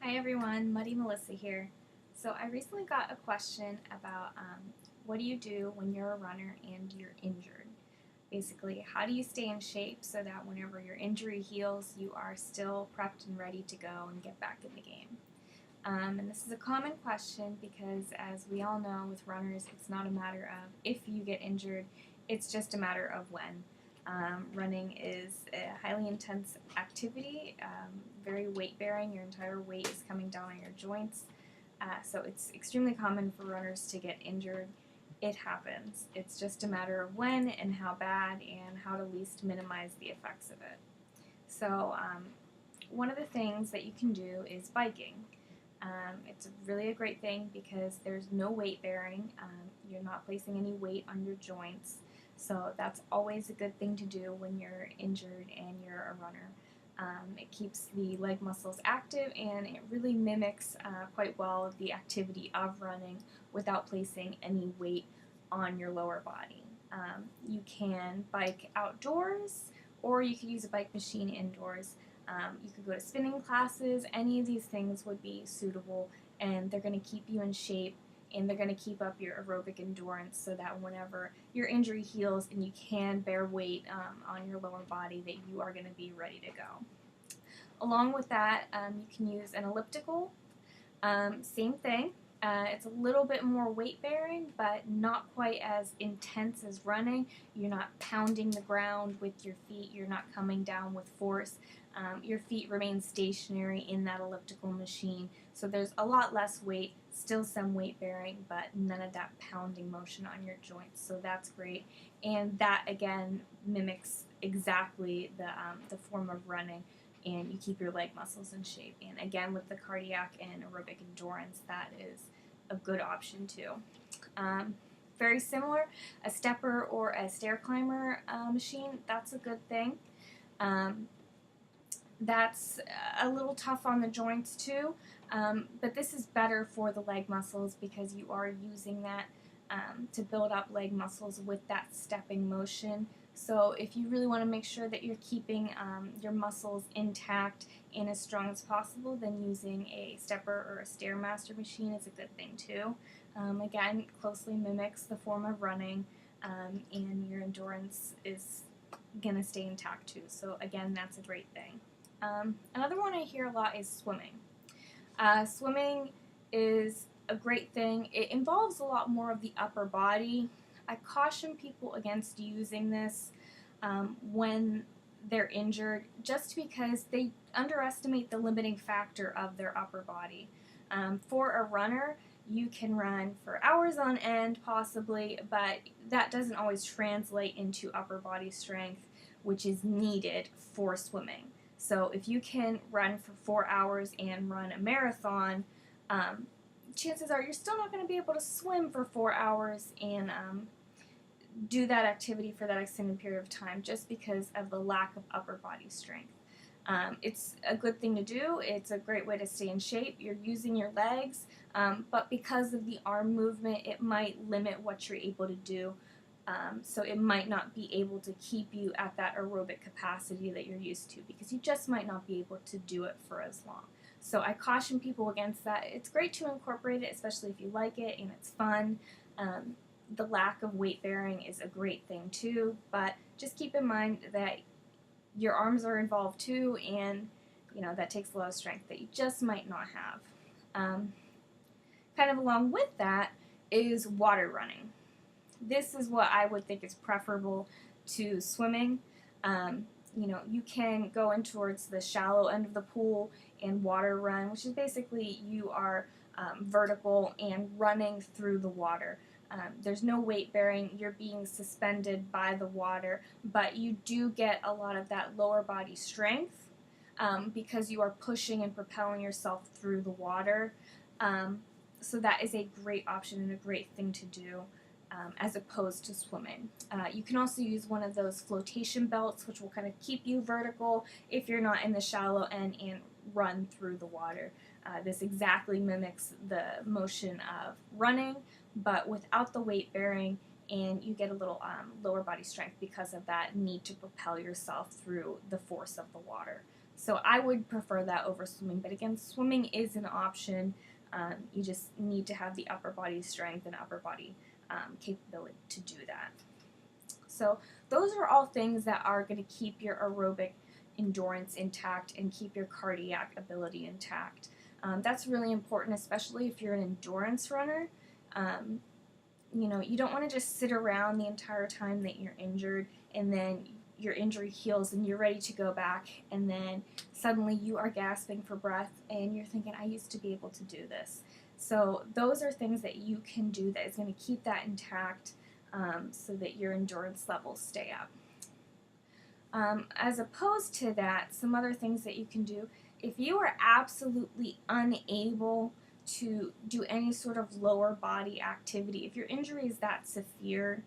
Hi everyone, Muddy Melissa here. So I recently got a question about what do you do when you're a runner and you're injured? Basically, how do you stay in shape so that whenever your injury heals, you are still prepped and ready to go and get back in the game? And this is a common question because, as we all know, with runners, it's not a matter of if you get injured, it's just a matter of when. Running is a highly intense activity, very weight bearing. Your entire weight is coming down on your joints. So it's extremely common for runners to get injured. It happens. It's just a matter of when and how bad and how to least minimize the effects of it. So, one of the things that you can do is biking. It's really a great thing because there's no weight bearing. You're not placing any weight on your joints. So that's always a good thing to do when you're injured and you're a runner. It keeps the leg muscles active and it really mimics quite well the activity of running without placing any weight on your lower body. You can bike outdoors or you could use a bike machine indoors. You could go to spinning classes. Any of these things would be suitable, and they're going to keep you in shape, and they're going to keep up your aerobic endurance so that whenever your injury heals and you can bear weight on your lower body, that you are going to be ready to go. Along with that, you can use an elliptical. Same thing. It's a little bit more weight bearing, but not quite as intense as running. You're not pounding the ground with your feet. You're not coming down with force. Your feet remain stationary in that elliptical machine. So there's a lot less weight, still some weight bearing, but none of that pounding motion on your joints. So that's great. And that again mimics exactly the form of running. And you keep your leg muscles in shape. And again, with the cardiac and aerobic endurance, that is a good option too. Very similar, a stepper or a stair climber machine, that's a good thing. That's a little tough on the joints too, but this is better for the leg muscles because you are using that to build up leg muscles with that stepping motion. So if you really want to make sure that you're keeping your muscles intact and as strong as possible, then using a stepper or a stairmaster machine is a good thing too. Again, closely mimics the form of running, and your endurance is going to stay intact too. So again, that's a great thing. Another one I hear a lot is swimming. Swimming is a great thing. It involves a lot more of the upper body. I caution people against using this when they're injured just because they underestimate the limiting factor of their upper body. For a runner, you can run for hours on end possibly, but that doesn't always translate into upper body strength, which is needed for swimming. So if you can run for 4 hours and run a marathon, chances are you're still not going to be able to swim for 4 hours and do that activity for that extended period of time just because of the lack of upper body strength. It's a good thing to do. It's a great way to stay in shape. You're using your legs, but because of the arm movement, it might limit what you're able to do. So it might not be able to keep you at that aerobic capacity that you're used to because you just might not be able to do it for as long. So I caution people against that. It's great to incorporate it, especially if you like it and it's fun. The lack of weight bearing is a great thing too, but just keep in mind that your arms are involved too, and that takes a lot of strength that you just might not have. Kind of along with that is water running. This is what I would think is preferable to swimming. You can go in towards the shallow end of the pool and water run, which is basically you are vertical and running through the water. There's no weight bearing, you're being suspended by the water, but you do get a lot of that lower body strength because you are pushing and propelling yourself through the water. So that is a great option and a great thing to do as opposed to swimming. You can also use one of those flotation belts, which will kind of keep you vertical if you're not in the shallow end and run through the water. This exactly mimics the motion of running, but without the weight bearing, and you get a little lower body strength because of that need to propel yourself through the force of the water. So I would prefer that over swimming, but again, swimming is an option. You just need to have the upper body strength and upper body capability to do that. So those are all things that are going to keep your aerobic endurance intact and keep your cardiac ability intact. That's really important, especially if you're an endurance runner. You don't want to just sit around the entire time that you're injured and then your injury heals and you're ready to go back, and then suddenly you are gasping for breath and you're thinking, I used to be able to do this. So those are things that you can do that is going to keep that intact, so that your endurance levels stay up. As opposed to that, some other things that you can do, if you are absolutely unable to do any sort of lower body activity, if your injury is that severe,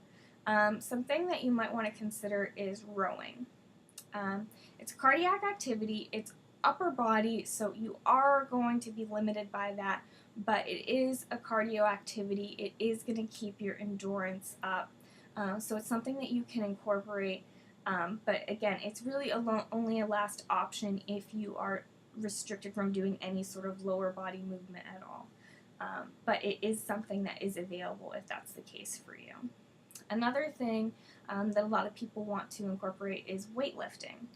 something that you might want to consider is rowing. It's cardiac activity, it's upper body, so you are going to be limited by that, but it is a cardio activity. It is going to keep your endurance up. So it's something that you can incorporate, but again, it's really only a last option if you are restricted from doing any sort of lower body movement at all. But it is something that is available if that's the case for you. Another thing that a lot of people want to incorporate is weightlifting.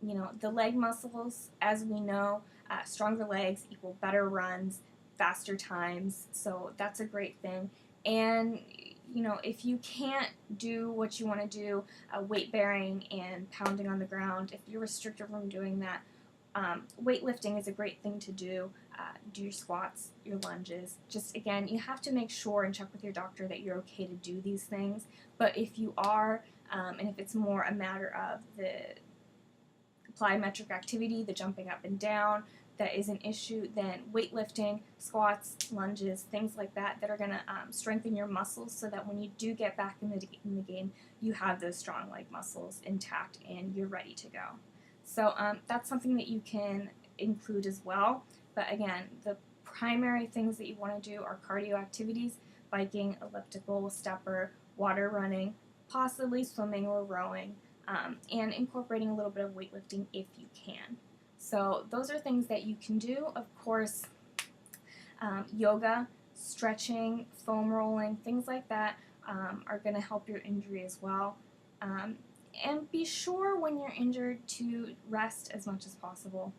The leg muscles, as we know, stronger legs equal better runs, faster times, so that's a great thing. And if you can't do what you want to do, weight bearing and pounding on the ground, if you're restricted from doing that, weightlifting is a great thing to do. Do your squats, your lunges. Just again, you have to make sure and check with your doctor that you're okay to do these things. But if you are, and if it's more a matter of the plyometric activity, the jumping up and down, that is an issue, then weightlifting, squats, lunges, things like that are going to strengthen your muscles so that when you do get back in the game, you have those strong leg muscles intact and you're ready to go. So that's something that you can include as well. But again, the primary things that you want to do are cardio activities: biking, elliptical, stepper, water running, possibly swimming or rowing, and incorporating a little bit of weightlifting if you can. So those are things that you can do. Of course, yoga, stretching, foam rolling, things like that are going to help your injury as well. And be sure when you're injured to rest as much as possible.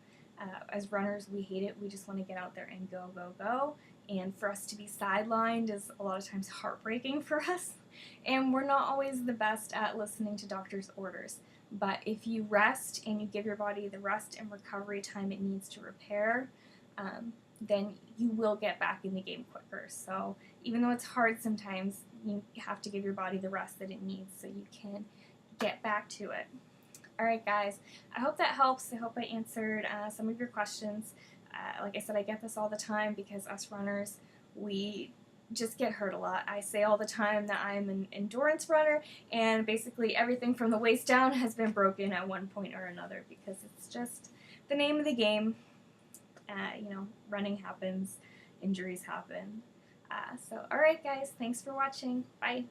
As runners, we hate it. We just want to get out there and go, go, go. And for us to be sidelined is a lot of times heartbreaking for us. And we're not always the best at listening to doctor's orders. But if you rest and you give your body the rest and recovery time it needs to repair, then you will get back in the game quicker. So even though it's hard sometimes, you have to give your body the rest that it needs so you can get back to it. Alright guys, I hope that helps. I hope I answered some of your questions. Like I said, I get this all the time because us runners, we just get hurt a lot. I say all the time that I'm an endurance runner, and basically everything from the waist down has been broken at one point or another because it's just the name of the game. Running happens, injuries happen. So alright guys, thanks for watching. Bye.